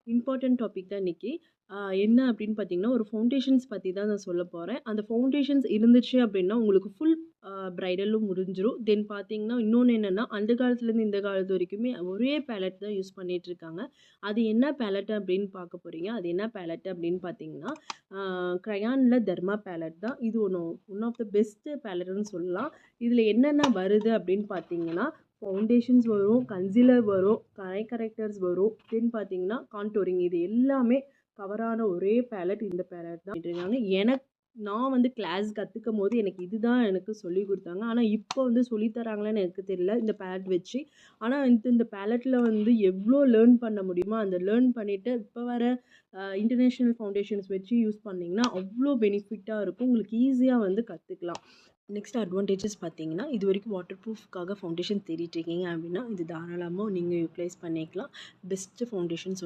Important topic தான் இன்னைக்கு. என்ன அப்படின்னு பார்த்தீங்கன்னா, ஒரு ஃபவுண்டேஷன்ஸ் பத்தி தான் நான் சொல்லப் போறேன். அந்த ஃபவுண்டேஷன்ஸ் இருந்துச்சு அப்படின்னா, உங்களுக்கு ஃபுல் பிரைடலும் முடிஞ்சிரும். தென் பார்த்தீங்கன்னா, இன்னொன்னு என்னன்னா, அந்த காலத்துலேருந்து இந்த காலத்து வரைக்குமே ஒரே பேலட் தான் யூஸ் பண்ணிட்டு இருக்காங்க. அது என்ன பேலட் அப்படின்னு பார்க்க போறீங்க. அது என்ன பேலட் அப்படின்னு பார்த்தீங்கன்னா, கிரையான்ல தர்மா பேலட் தான். இது ஒன் ஆஃப் த பெஸ்ட் பேலட்ன்னு சொல்லலாம். இதில என்னென்ன வருது அப்படின்னு பார்த்தீங்கன்னா, ஃபவுண்டேஷன்ஸ் வரும், கன்சீலர் வரும், ஐ கரெக்டர்ஸ் வரும். தென் பார்த்தீங்கன்னா கான்டோரிங் இது எல்லாமே கவரான ஒரே பேலட் இந்த பேலட் தான் இருக்காங்க. நான் வந்து கிளாஸ் கற்றுக்கும்போது எனக்கு இதுதான் எனக்கு சொல்லிக் கொடுத்தாங்க. ஆனால் இப்போ வந்து சொல்லித் தராங்களான்னு எனக்கு தெரியல இந்த பேலட் வச்சு. ஆனால் இந்த பேலட்டில் வந்து எவ்வளோ லேர்ன் பண்ண முடியுமோ அந்த லேர்ன் பண்ணிவிட்டு இப்போ வர இன்டர்நேஷ்னல் ஃபவுண்டேஷன்ஸ் வச்சு யூஸ் பண்ணிங்கன்னா அவ்வளோ பெனிஃபிட்டாக இருக்கும். உங்களுக்கு ஈஸியாக வந்து கற்றுக்கலாம். நெக்ஸ்ட் அட்வான்டேஜஸ் பார்த்தீங்கன்னா, இது வரைக்கும் வாட்டர் ப்ரூஃப்காக ஃபவுண்டேஷன் தேடிட்டு இருக்கீங்க அப்படின்னா, இது தாராளமாக நீங்கள் யூட்டிலைஸ் பண்ணிக்கலாம். Best foundation